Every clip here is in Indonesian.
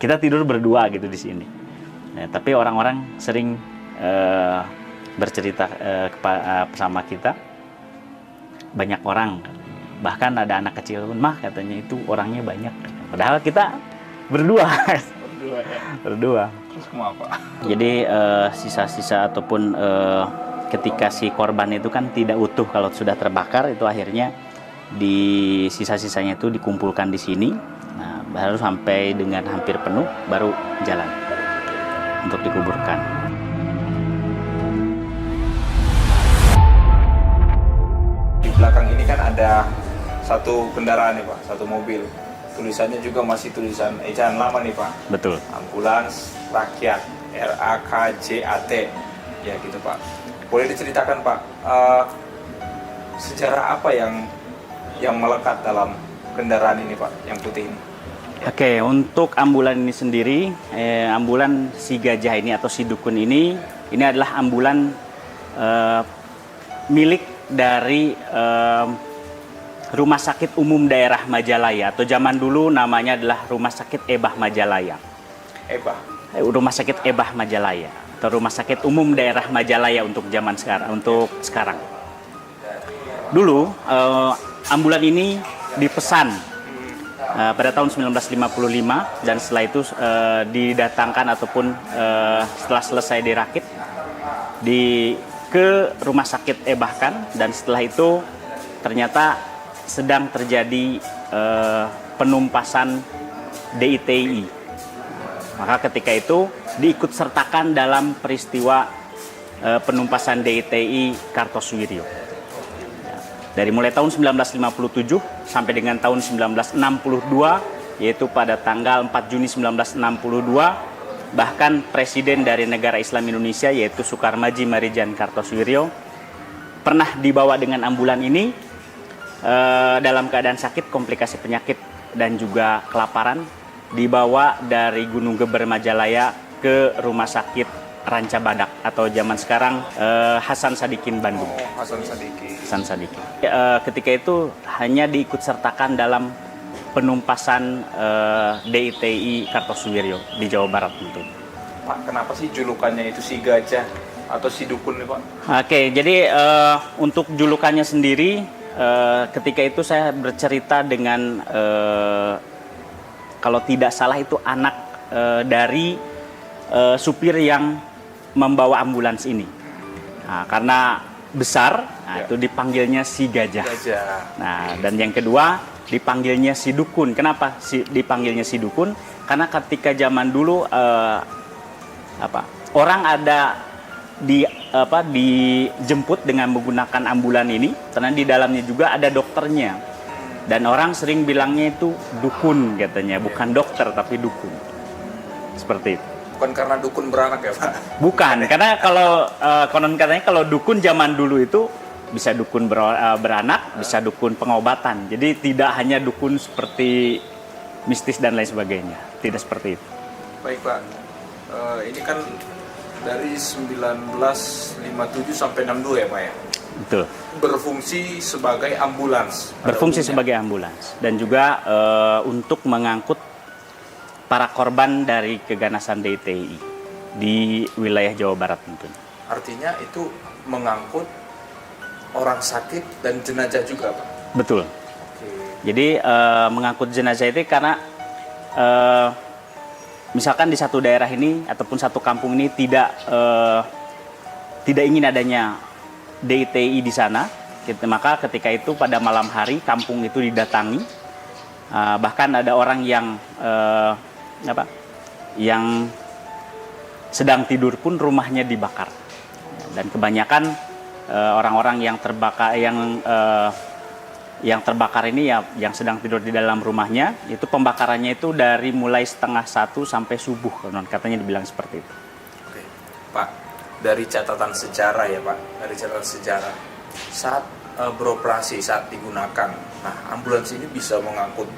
kita tidur berdua gitu di sini. Tapi orang-orang sering bercerita sama kita, banyak orang, bahkan ada anak kecil pun, mah katanya itu orangnya banyak. Padahal kita berdua. Berdua. Terus kenapa? Jadi sisa-sisa ataupun ketika si korban itu kan tidak utuh kalau sudah terbakar, itu akhirnya di sisa-sisanya itu dikumpulkan di sini. Nah, baru sampai dengan hampir penuh baru jalan untuk dikuburkan. Di belakang ini kan ada satu kendaraan nih Pak, satu mobil. Tulisannya juga masih tulisan ejaan lama nih Pak. Betul. Ambulans Rakyat, RAKJAT. Ya gitu Pak. Boleh diceritakan Pak, sejarah apa yang melekat dalam kendaraan ini Pak, yang putih ini? Oke, untuk ambulan ini sendiri, ambulan si gajah ini atau si dukun ini adalah ambulan milik dari Rumah Sakit Umum Daerah Majalaya, atau zaman dulu namanya adalah Rumah Sakit Ebah Majalaya. Ebah? Rumah Sakit Ebah Majalaya, atau Rumah Sakit Umum Daerah Majalaya untuk zaman sekarang. Dulu ambulan ini dipesan pada tahun 1955, dan setelah itu didatangkan ataupun setelah selesai dirakit ke Rumah Sakit Ebahkan, dan setelah itu ternyata sedang terjadi penumpasan DITI. Maka ketika itu diikut sertakan dalam peristiwa penumpasan DITI Kartosuwiryo. Dari mulai tahun 1957 sampai dengan tahun 1962, yaitu pada tanggal 4 Juni 1962, bahkan Presiden dari negara Islam Indonesia yaitu Soekarmaji Marijan Kartosuwiryo pernah dibawa dengan ambulan ini dalam keadaan sakit, komplikasi penyakit, dan juga kelaparan, dibawa dari Gunung Geber Majalaya ke Rumah Sakit Ranca Badak atau zaman sekarang Hasan Sadikin Bandung. Hasan Sadikin. Hasan Sadikin. Ketika itu hanya diikut sertakan dalam penumpasan DITI Kartosuwiryo di Jawa Barat tentu. Pak, kenapa sih julukannya itu si gajah atau si dukun nih Pak? Oke, jadi untuk julukannya sendiri, ketika itu saya bercerita dengan kalau tidak salah itu anak dari supir yang membawa ambulans ini. Nah, karena besar, itu dipanggilnya si gajah. Nah, dan yang kedua dipanggilnya si dukun. Kenapa dipanggilnya si dukun? Karena ketika zaman dulu orang ada dijemput dengan menggunakan ambulan ini, karena di dalamnya juga ada dokternya, dan orang sering bilangnya itu dukun katanya, bukan dokter tapi dukun, seperti itu. Bukan karena dukun beranak ya Pak? Bukan, karena kalau konon katanya kalau dukun zaman dulu itu bisa dukun beranak, bisa dukun pengobatan, jadi tidak hanya dukun seperti mistis dan lain sebagainya, tidak seperti itu. Baik Pak, ini kan dari 1957 sampai 62 ya Pak ya? Betul. Berfungsi sebagai ambulans. Berfungsi sebagai ambulans, dan juga untuk mengangkut para korban dari keganasan DITI di wilayah Jawa Barat tentunya. Artinya itu mengangkut orang sakit dan jenazah juga Pak? Betul. Oke. Jadi mengangkut jenazah itu karena misalkan di satu daerah ini ataupun satu kampung ini tidak ingin adanya DITI di sana, maka ketika itu pada malam hari kampung itu didatangi, bahkan ada orang yang sedang tidur pun rumahnya dibakar, dan kebanyakan orang-orang yang terbakar ini ya yang sedang tidur di dalam rumahnya, itu pembakarannya itu dari mulai 12:30 sampai subuh, katanya dibilang seperti itu. Oke. Pak, dari catatan sejarah ya Pak, dari catatan sejarah saat beroperasi, saat digunakan, nah ambulans ini bisa mengangkut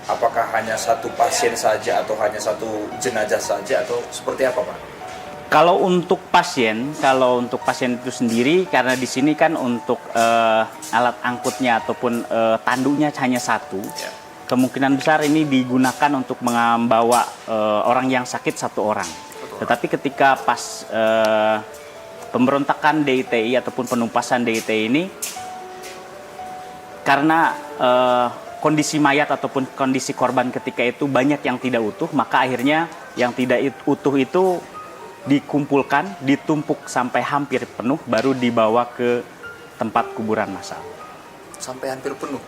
apakah hanya satu pasien saja atau hanya satu jenazah saja atau seperti apa Pak? Kalau untuk pasien itu sendiri, karena di sini kan untuk alat angkutnya ataupun tandunya hanya satu, kemungkinan besar ini digunakan untuk membawa orang yang sakit satu orang. Tetapi ketika pas pemberontakan DITI ataupun penumpasan DITI ini, karena kondisi mayat ataupun kondisi korban ketika itu banyak yang tidak utuh, maka akhirnya yang tidak utuh itu dikumpulkan, ditumpuk sampai hampir penuh, baru dibawa ke tempat kuburan massal. Sampai hampir penuh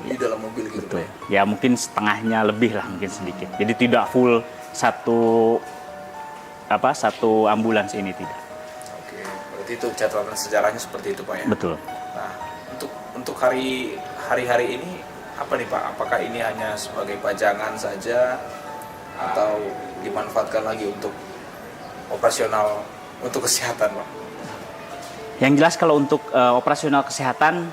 di dalam mobil gitu. Betul. Ya mungkin setengahnya lebih lah, mungkin sedikit. Jadi tidak full satu ambulans ini, tidak. Oke, berarti itu catatan sejarahnya seperti itu Pak ya. Betul. Nah, untuk hari-hari ini apa nih Pak? Apakah ini hanya sebagai pajangan saja atau dimanfaatkan lagi untuk operasional untuk kesehatan Pak? Yang jelas kalau untuk operasional kesehatan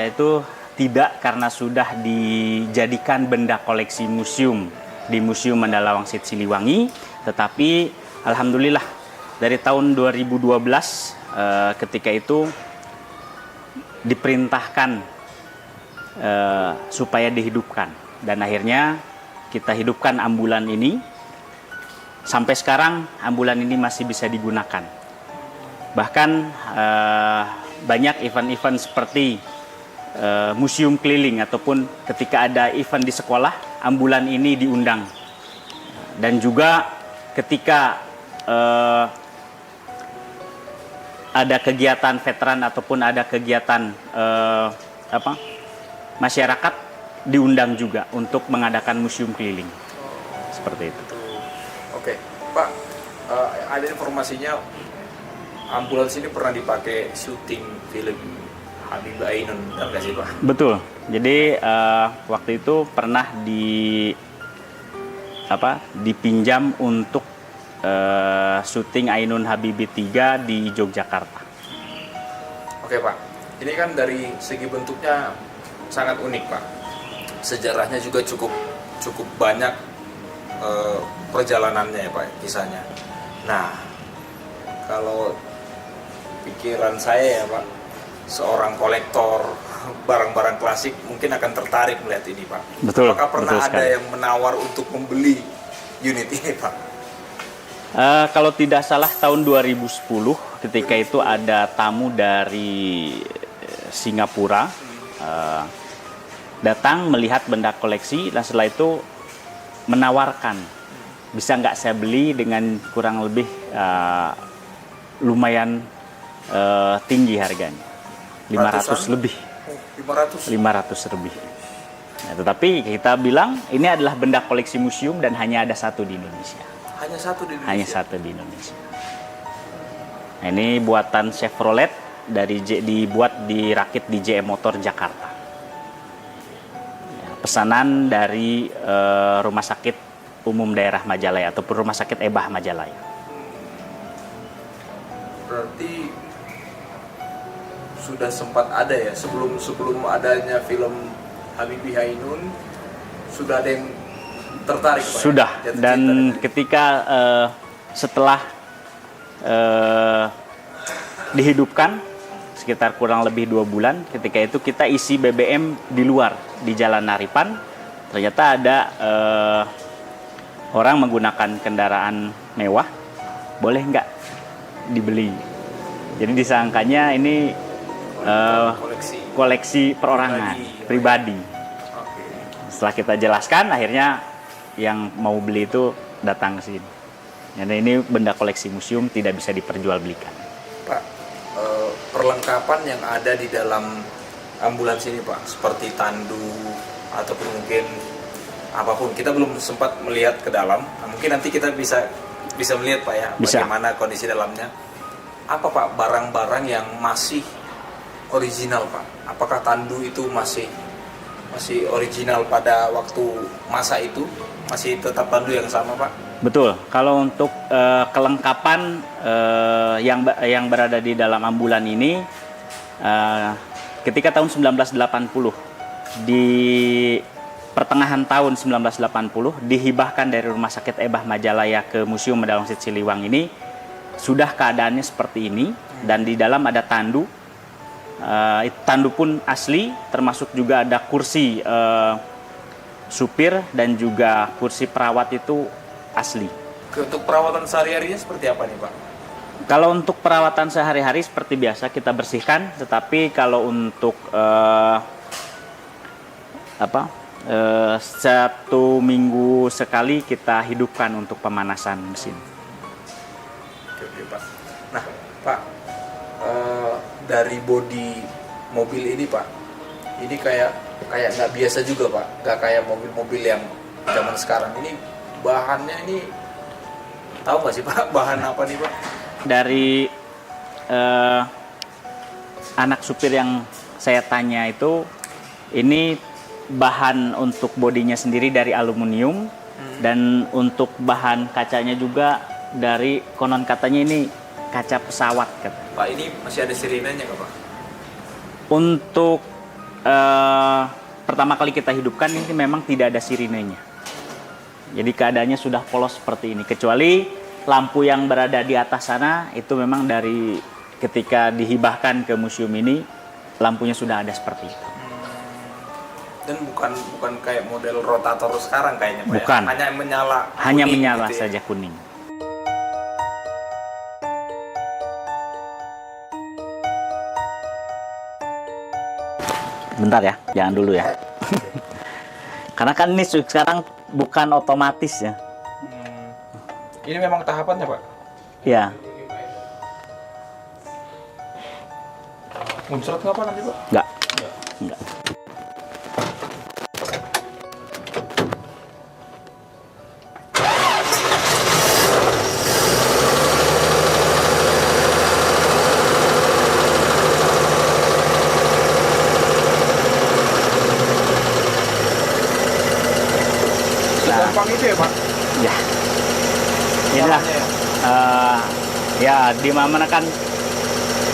itu tidak, karena sudah dijadikan benda koleksi museum di Museum Mandala Wangsit Siliwangi. Tetapi alhamdulillah dari tahun 2012 ketika itu diperintahkan supaya dihidupkan, dan akhirnya kita hidupkan ambulan ini. Sampai sekarang ambulan ini masih bisa digunakan. Bahkan banyak event-event seperti museum keliling ataupun ketika ada event di sekolah, ambulan ini diundang. Dan juga ketika ada kegiatan veteran ataupun ada kegiatan masyarakat, diundang juga untuk mengadakan museum keliling. Seperti itu. Oke, Pak, ada informasinya ambulans ini pernah dipakai syuting film Habibie Ainun, benar nggak sih Pak? Betul. Jadi waktu itu pernah dipinjam untuk syuting Ainun Habibie 3 di Yogyakarta. Oke Pak, ini kan dari segi bentuknya sangat unik Pak. Sejarahnya juga cukup banyak perjalanannya ya Pak, kisahnya. Nah, kalau pikiran saya ya Pak, seorang kolektor barang-barang klasik mungkin akan tertarik melihat ini Pak. Betul. Apakah pernah betul ada yang menawar untuk membeli unit ini Pak? Kalau tidak salah tahun 2010 ketika itu ada tamu dari Singapura datang melihat benda koleksi, dan setelah itu menawarkan, bisa nggak saya beli dengan kurang lebih lumayan tinggi harganya, 500 lebih. 500 lebih. Nah, tetapi kita bilang ini adalah benda koleksi museum dan hanya ada satu di Indonesia. Hanya satu di Indonesia? Hanya satu di Indonesia. Nah, ini buatan Chevrolet, dirakit di JM Motor Jakarta. Ya, pesanan dari Rumah Sakit Umum Daerah Majalaya ataupun Rumah Sakit Ebah Majalaya. Berarti sudah sempat ada ya, sebelum adanya film Habibie Ainun, sudah ada yang tertarik Pak? Sudah, dan ketika setelah dihidupkan sekitar kurang lebih 2 bulan, ketika itu kita isi BBM di luar, di Jalan Naripan. Ternyata ada orang menggunakan kendaraan mewah, boleh nggak dibeli? Jadi disangkanya ini koleksi perorangan, pribadi. Setelah kita jelaskan, akhirnya yang mau beli itu datang ke sini. Jadi ini benda koleksi museum, tidak bisa diperjualbelikan. Pak, perlengkapan yang ada di dalam ambulans ini Pak, seperti tandu ataupun mungkin apapun, kita belum sempat melihat ke dalam. Nah, mungkin nanti kita bisa melihat Pak ya, bagaimana kondisi dalamnya. Apa Pak barang-barang yang masih original Pak? Apakah tandu itu masih original pada waktu masa itu? Masih tetap tandu yang sama Pak? Betul. Kalau untuk kelengkapan yang berada di dalam ambulan ini, ketika tahun 1980, di pertengahan tahun 1980 dihibahkan dari Rumah Sakit Ebah Majalaya ke Museum Mandala Wangsit Siliwangi ini, sudah keadaannya seperti ini, dan di dalam ada tandu. Tandu pun asli, termasuk juga ada kursi supir dan juga kursi perawat itu asli. Untuk perawatan sehari-harinya seperti apa nih Pak? Kalau untuk perawatan sehari-hari seperti biasa kita bersihkan, tetapi kalau untuk satu minggu sekali kita hidupkan untuk pemanasan mesin. Oke, Pak. Nah Pak, dari bodi mobil ini Pak, ini kayak nggak biasa juga Pak, nggak kayak mobil-mobil yang zaman sekarang. Ini bahannya ini tahu nggak sih Pak, bahan apa nih Pak? Dari anak supir yang saya tanya itu, ini bahan untuk bodinya sendiri dari aluminium, dan untuk bahan kacanya juga dari, konon katanya ini kaca pesawat. Pak, ini masih ada sirinenya nggak Pak? Untuk pertama kali kita hidupkan ini memang tidak ada sirinenya. Jadi keadaannya sudah polos seperti ini. Kecuali lampu yang berada di atas sana itu memang dari ketika dihibahkan ke museum ini, lampunya sudah ada seperti itu. Dan bukan kayak model rotator sekarang kayaknya Pak. Bukan. Ya? Hanya menyala. Hanya kuning menyala gitu ya. saja kuning. Bentar ya, jangan dulu ya. Karena kan ini sekarang bukan otomatis ya. Ini memang tahapannya Pak? Ya, Muncrat nggak Pak nanti Pak? enggak. Enggak. Gampang itu ya Pak? Ya. Inilah Caranya ya? ya di mana kan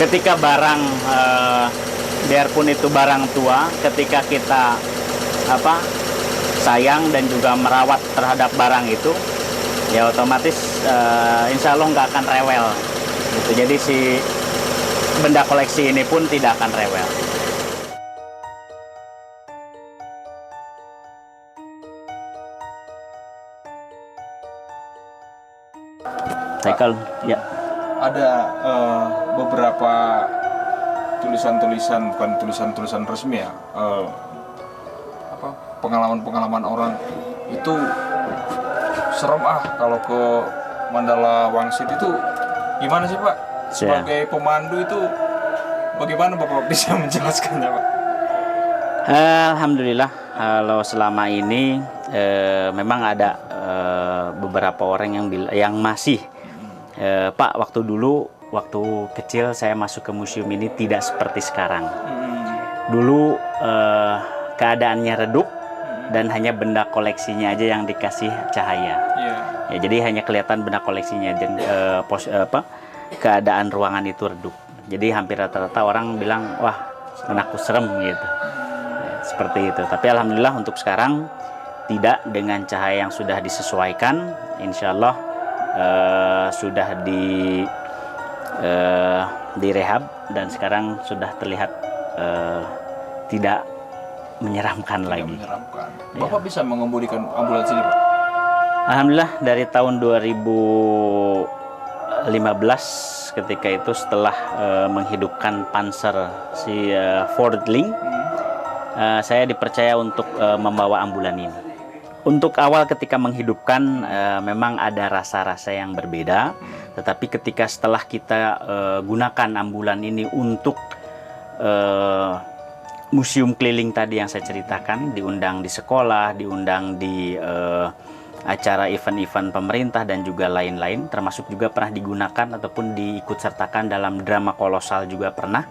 ketika barang biarpun itu barang tua, ketika kita sayang dan juga merawat terhadap barang itu, ya otomatis insya Allah nggak akan rewel gitu. Jadi si benda koleksi ini pun tidak akan rewel. Cycle, ya. Ada beberapa tulisan-tulisan, bukan tulisan-tulisan resmi ya, pengalaman-pengalaman orang itu serem kalau ke Mandala Wangsit itu. Gimana sih Pak? Sebagai pemandu itu bagaimana Bapak bisa menjelaskannya Pak? Alhamdulillah, kalau selama ini memang ada beberapa orang yang masih Pak, waktu kecil saya masuk ke museum ini tidak seperti sekarang. Dulu keadaannya redup dan hanya benda koleksinya aja yang dikasih cahaya. Ya, jadi hanya kelihatan benda koleksinya dan keadaan ruangan itu redup. Jadi hampir rata-rata orang bilang, wah, menakut serem gitu. Ya, seperti itu. Tapi alhamdulillah untuk sekarang tidak, dengan cahaya yang sudah disesuaikan, insya Allah sudah direhab dan sekarang sudah terlihat tidak menyeramkan lagi. Menyeramkan. Ya. Bapak bisa mengemudikan ambulans ini Pak? Alhamdulillah dari tahun 2015 ketika itu setelah menghidupkan Panzer si Fordling, saya dipercaya untuk membawa ambulan ini. Untuk awal ketika menghidupkan memang ada rasa-rasa yang berbeda, tetapi ketika setelah kita gunakan ambulan ini untuk museum keliling tadi yang saya ceritakan, diundang di sekolah, diundang di acara event-event pemerintah dan juga lain-lain, termasuk juga pernah digunakan ataupun diikut sertakan dalam drama kolosal juga pernah.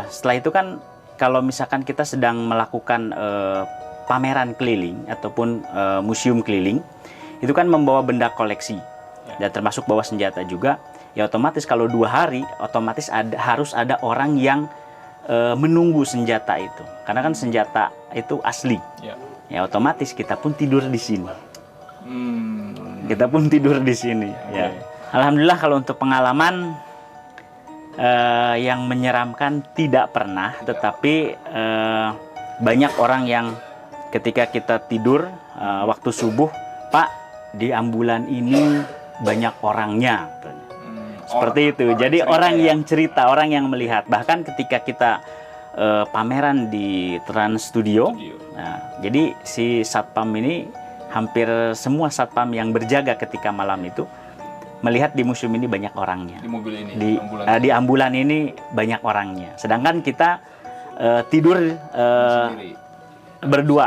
Setelah itu kan kalau misalkan kita sedang melakukan pameran keliling ataupun museum keliling, itu kan membawa benda koleksi dan termasuk bawa senjata juga, ya otomatis kalau 2 hari otomatis harus ada orang yang menunggu senjata itu, karena kan senjata itu asli. Ya otomatis kita pun tidur di sini. Kita pun tidur di sini. Ya. Alhamdulillah kalau untuk pengalaman yang menyeramkan tidak pernah, tetapi banyak orang yang ketika kita tidur waktu subuh, Pak, di ambulan ini banyak orangnya. Seperti itu. Jadi orang yang cerita, orang yang melihat. Bahkan ketika kita pameran di Trans Studio, nah, jadi si satpam ini, hampir semua satpam yang berjaga ketika malam itu melihat di museum ini banyak orangnya. Di mobil ini, di ambulan ini banyak orangnya. Sedangkan kita tidur berdua.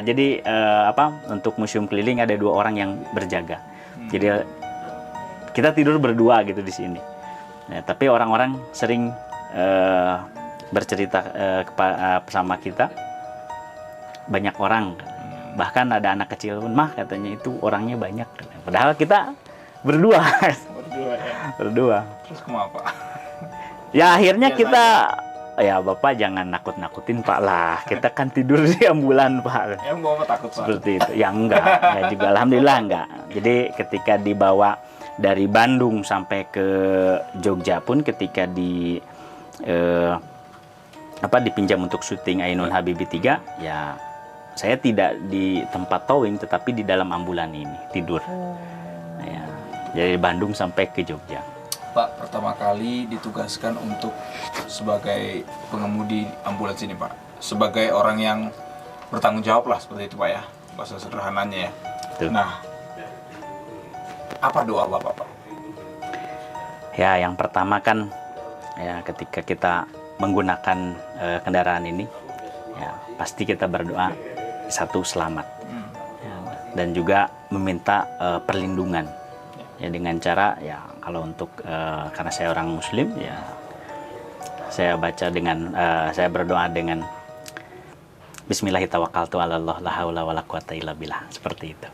Jadi untuk museum keliling ada 2 orang yang berjaga. Jadi kita tidur berdua gitu di sini. Nah, tapi orang-orang sering bercerita sama kita, banyak orang. Bahkan ada anak kecil pun, mah katanya itu orangnya banyak. Padahal kita berdua. Berdua. Terus kenapa? Ya akhirnya kita, ya Bapak jangan nakut-nakutin Pak lah. Kita kan tidur di ambulan Pak. Ya Bapak takut Pak. Seperti itu. Ya enggak. Ya juga alhamdulillah enggak. Jadi ketika dibawa dari Bandung sampai ke Jogja pun, ketika dipinjam untuk syuting Ainun Habibie 3, ya saya tidak di tempat towing tetapi di dalam ambulan ini tidur. Ya, dari Bandung sampai ke Jogja. Pak, pertama kali ditugaskan untuk sebagai pengemudi ambulans ini Pak, sebagai orang yang bertanggung jawab lah, seperti itu Pak ya, bahasa sederhananya ya. Tuh. Nah, apa doa Bapak Pak? Ya, yang pertama kan ya ketika kita menggunakan kendaraan ini, ya pasti kita berdoa satu selamat, ya, dan juga meminta perlindungan, ya dengan cara ya kalau untuk karena saya orang Muslim, ya saya saya berdoa dengan Bismillahirrahmanirrahim, la haula wala quwata illa billah, seperti itu.